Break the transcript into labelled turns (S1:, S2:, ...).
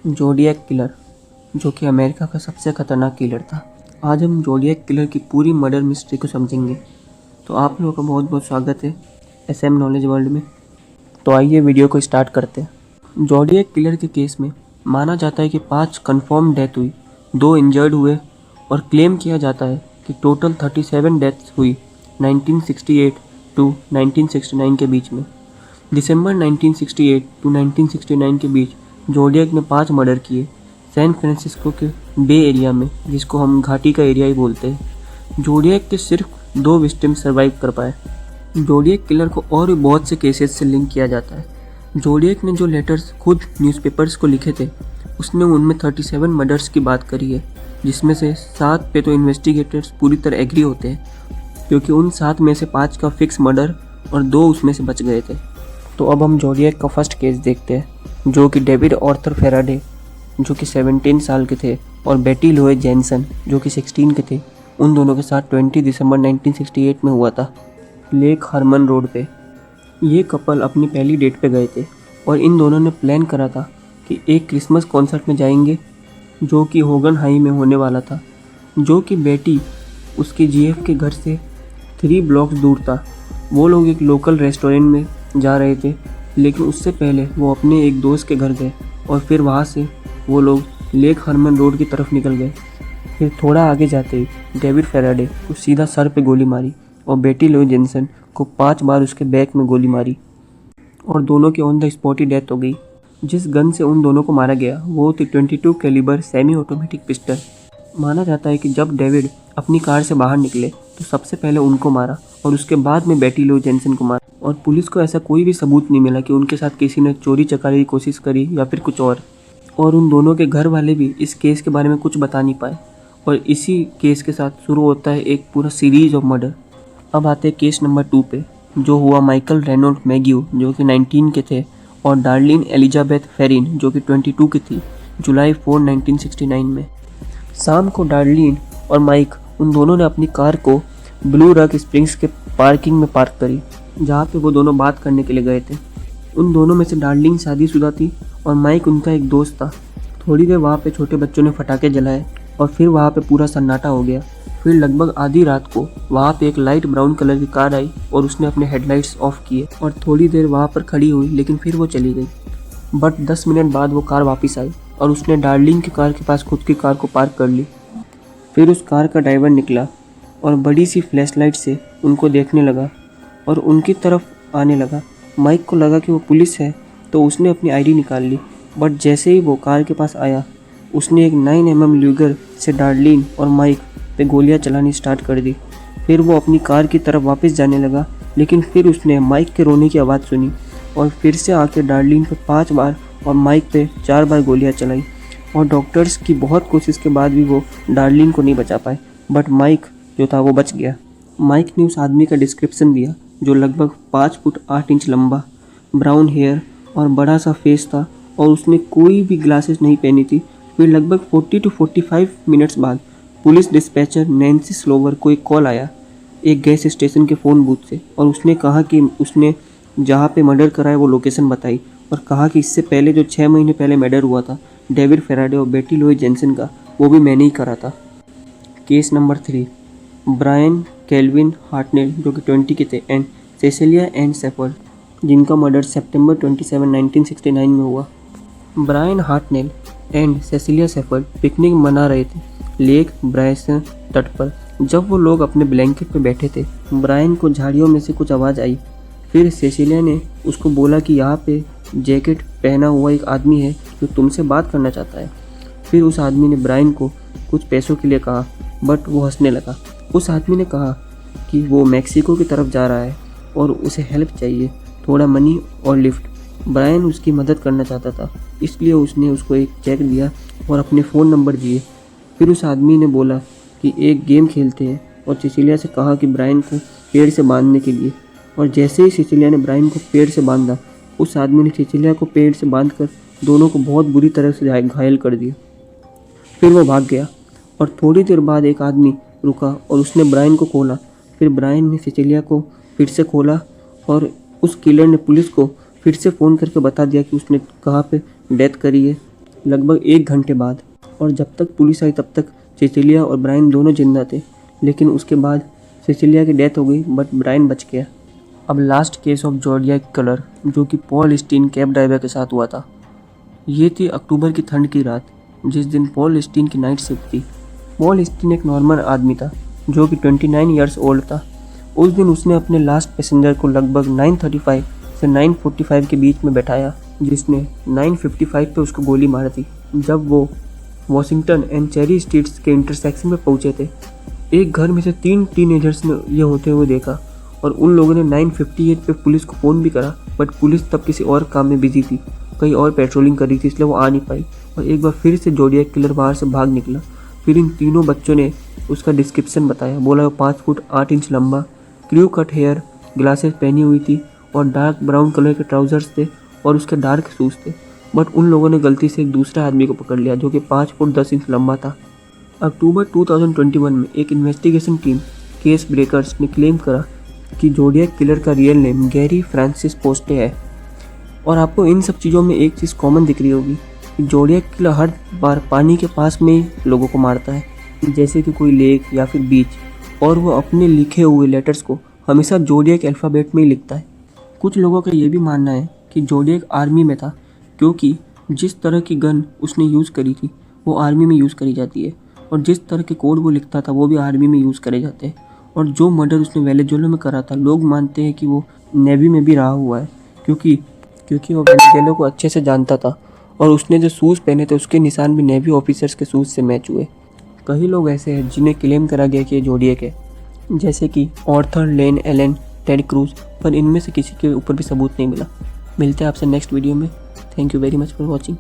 S1: Zodiac killer, जो कि America का सबसे खतरनाक किलर था। आज हम ज़ोडिएक किलर की पूरी मर्डर मिस्ट्री को समझेंगे। तो आप लोगों का बहुत बहुत स्वागत है एसएम नॉलेज वर्ल्ड में। तो आइए वीडियो को स्टार्ट करते हैं। ज़ोडिएक किलर के केस में माना जाता है कि 5 कंफर्म डेथ हुई, 2 इंजर्ड हुए और क्लेम किया जाता है कि टोटल 37 डेथ्स हुई 1968 टू 1969 के बीच में। दिसंबर 1968 टू 1969 के बीच ज़ोडिएक ने 5 मर्डर किए सैन फ्रांसिस्को के बे एरिया में, जिसको हम घाटी का एरिया ही बोलते हैं। ज़ोडिएक के सिर्फ 2 विक्टिम सर्वाइव कर पाए। ज़ोडिएक किलर को और भी बहुत से केसेस से लिंक किया जाता है। ज़ोडिएक ने जो लेटर्स खुद न्यूज़पेपर्स को लिखे थे, उसने उनमें 37 मर्डर्स की बात करी है, जिसमें से 7 पे तो इन्वेस्टिगेटर्स पूरी तरह एग्री होते हैं, क्योंकि उन 7 में से 5 का फिक्स मर्डर और 2 उसमें से बच गए थे। तो अब हम ज़ोडिएक का फर्स्ट केस देखते हैं, जो कि डेविड आर्थर फैराडे, जो कि 17 साल के थे, और बेटी लोए जेनसन, जो कि 16 के थे, उन दोनों के साथ 20 दिसंबर 1968 में हुआ था, लेक हरमन रोड पे। ये कपल अपनी पहली डेट पे गए थे और इन दोनों ने प्लान करा था कि एक क्रिसमस कॉन्सर्ट में जाएंगे, जो कि होगन हाई में होने वाला था, जो कि बेटी उसके जीएफ के घर से 3 ब्लॉक्स दूर था। वो लोग एक लोकल रेस्टोरेंट में जा रहे थे, लेकिन उससे पहले वो अपने एक दोस्त के घर गए और फिर वहाँ से वो लोग लेक हरमन रोड की तरफ निकल गए। फिर थोड़ा आगे जाते ही डेविड फैराडे को सीधा सर पे गोली मारी और बेटी लोई जेनसन को 5 बार उसके बैक में गोली मारी और दोनों की on the spot he death हो गई। जिस गन से उन दोनों को मारा गया वो थी 22 कैलिबर सेमी ऑटोमेटिक पिस्टल। माना जाता है कि जब डेविड अपनी कार से बाहर निकले तो सबसे पहले उनको मारा और उसके बाद में बेटी लो जेनसन को मारा, और पुलिस को ऐसा कोई भी सबूत नहीं मिला कि उनके साथ किसी ने चोरी चकारी की कोशिश करी या फिर कुछ और उन दोनों के घर वाले भी इस केस के बारे में कुछ बता नहीं पाए। और इसी केस के साथ शुरू होता है एक पूरा सीरीज ऑफ मर्डर। अब आते हैं केस नंबर 2 पे, जो हुआ माइकल रेनोल्ड मैग्यू, जो कि 19 के थे, और डार्लिन एलिजाबेथ फेरिन, जो कि 22 की थी, जुलाई 4, 1969 में। शाम को डार्लिन और माइक उन दोनों ने अपनी कार को ब्लू रॉक स्प्रिंग्स के पार्किंग में पार्क करी, जहाँ पे वो दोनों बात करने के लिए गए थे। उन दोनों में से डार्लिन शादीशुदा थी और माइक उनका एक दोस्त था। थोड़ी देर वहाँ पे छोटे बच्चों ने पटाखे जलाए और फिर वहाँ पे पूरा सन्नाटा हो गया। फिर लगभग आधी रात को वहाँ पे एक लाइट ब्राउन कलर की कार आई और उसने अपने हेडलाइट्स ऑफ किए और थोड़ी देर वहाँ पर खड़ी हुई, लेकिन फिर वो चली गई। बट 10 मिनट बाद वो कार वापस आई और उसने डार्लिन की कार के पास खुद की कार को पार्क कर ली। फिर उस कार का ड्राइवर निकला और बड़ी सी फ्लैशलाइट से उनको देखने लगा और उनकी तरफ आने लगा। माइक को लगा कि वो पुलिस है, तो उसने अपनी आईडी निकाल ली। बट जैसे ही वो कार के पास आया, उसने एक 9mm ल्यूगर से डार्लिन और माइक पे गोलियां चलानी स्टार्ट कर दी। फिर वो अपनी कार की तरफ वापस जाने लगा, लेकिन फिर उसने माइक के रोने की आवाज़ सुनी और फिर से आकर डार्लिन पे 5 बार और माइक पे 4 बार गोलियां चलाई। और डॉक्टर्स की बहुत कोशिश के बाद भी वो डार्लिन को नहीं बचा पाए, बट माइक जो था वो बच गया। माइक ने उस आदमी का डिस्क्रिप्शन दिया, जो लगभग 5 फुट 8 इंच लंबा, ब्राउन हेयर और बड़ा सा फेस था, और उसने कोई भी ग्लासेस नहीं पहनी थी। फिर लगभग 40 to 45 मिनट्स बाद पुलिस डिस्पैचर नैन्सी स्लोवर को एक कॉल आया एक गैस स्टेशन के फ़ोन बूथ से, और उसने कहा कि उसने जहाँ पे मर्डर करा है वो लोकेशन बताई और कहा कि इससे पहले जो 6 महीने पहले मर्डर हुआ था डेविड फैराडे और बेटी लोई जेनसन का, वो भी मैंने ही करा था। Case number 3, Bryan Kelvin Hartnell, जो कि 20 के थे, एंड सेसिलिया एंड सेफर्ड, जिनका मर्डर सितंबर 27, 1969 में हुआ। Bryan Hartnell and Cecilia Shepard picnic मना रहे थे लेक ब्रायसन तट पर। जब वो लोग अपने ब्लैंकेट पे बैठे थे, ब्रायन को झाड़ियों में से कुछ आवाज़ आई। फिर सेसिलिया ने उसको बोला कि यहाँ पे जैकेट पहना हुआ एक आदमी है जो तुमसे बात करना चाहता है। फिर उस आदमी ने ब्रायन को कुछ पैसों के लिए कहा, बट वो हंसने लगा। उस आदमी ने कहा कि वो मैक्सिको की तरफ जा रहा है और उसे हेल्प चाहिए, थोड़ा मनी और लिफ्ट। ब्रायन उसकी मदद करना चाहता था, इसलिए उसने उसको एक चेक दिया और अपने फ़ोन नंबर दिए। फिर उस आदमी ने बोला कि एक गेम खेलते हैं और सिसिलिया से कहा कि ब्रायन को पेड़ से बांधने के लिए। और जैसे ही सिसिलिया ने ब्रायन को पेड़ से बांधा, उस आदमी ने सिसिलिया को पेड़ से बांधकर दोनों को बहुत बुरी तरह से घायल कर दिया। फिर वो भाग गया और थोड़ी देर बाद एक आदमी रुका और उसने ब्रायन को खोला। फिर ब्रायन ने सिसिलिया को फिर से खोला और उस किलर ने पुलिस को फिर से फ़ोन करके बता दिया कि उसने कहाँ पे डेथ करी है। लगभग 1 घंटे बाद। और जब तक पुलिस आई तब तक सिसिलिया और ब्रायन दोनों जिंदा थे, लेकिन उसके बाद सिसिलिया की डेथ हो गई बट ब्रायन बच गया। अब last case of zodiac killer, जो कि पॉल स्टीन कैब ड्राइवर के साथ हुआ था। ये थी अक्टूबर की ठंड की रात, जिस दिन पॉल स्टीन की नाइट शिफ्ट थी। पॉल स्टीन एक नॉर्मल आदमी था जो कि 29 ईयर्स ओल्ड था। उस दिन उसने अपने लास्ट पैसेंजर को लगभग 9:35 से 9:45 के बीच में बैठाया, जिसने 9:55 पे उसको गोली मारी थी। जब वो वॉशिंगटन एंड चेरी स्ट्रीट्स के इंटरसेक्शन में पहुंचे थे, एक घर में से 3 टीनेजर्स ने ये होते हुए देखा और उन लोगों ने 9:58 पे पुलिस को फ़ोन भी करा, बट पुलिस तब किसी और काम में बिजी थी, कहीं और पेट्रोलिंग कर रही थी, इसलिए वो आ नहीं पाई। और एक बार फिर से जोडियक किलर बाहर से भाग निकला। फिर इन तीनों बच्चों ने उसका डिस्क्रिप्शन बताया। बोला वो 5 फुट 8 इंच लंबा, क्रू कट हेयर, ग्लासेस पहनी हुई थी और डार्क ब्राउन कलर के ट्राउजर्स थे और उसके डार्क शूज़ थे। बट उन लोगों ने गलती से एक दूसरा आदमी को पकड़ लिया जो कि 5 फुट 10 इंच लंबा था। अक्टूबर 2021 में एक इन्वेस्टिगेशन टीम केस ब्रेकर्स ने क्लेम करा कि जोडियक किलर का रियल नेम गैरी फ्रांसिस पोस्टे है। और आपको इन सब चीज़ों में एक चीज़ कॉमन दिख रही होगी कि जोडियक किलर हर बार पानी के पास में ही लोगों को मारता है, जैसे कि कोई लेक या फिर बीच, और वो अपने लिखे हुए लेटर्स को हमेशा जोडियक अल्फ़ाबेट में ही लिखता है। कुछ लोगों का ये भी मानना है कि जोडियक आर्मी में था, क्योंकि जिस तरह की गन उसने यूज़ करी थी वो आर्मी में यूज़ करी जाती है, और जिस तरह के कोड वो लिखता था वो भी आर्मी में यूज़ करे जाते हैं। और जो मर्डर उसने वेनेजुएला में करा था, लोग मानते हैं कि वो नेवी में भी रहा हुआ है, क्योंकि वो वेनेजुएला को अच्छे से जानता था और उसने जो शूज़ पहने थे उसके निशान भी नेवी ऑफिसर्स के शूज़ से मैच हुए। कई लोग ऐसे हैं जिन्हें क्लेम करा गया कि ये जोडियक है, जैसे कि ऑर्थर, लेन, एलन, टेड क्रूज, पर इनमें से किसी के ऊपर भी सबूत नहीं मिला। मिलते हैं आपसे नेक्स्ट वीडियो में। Thank you very much for watching.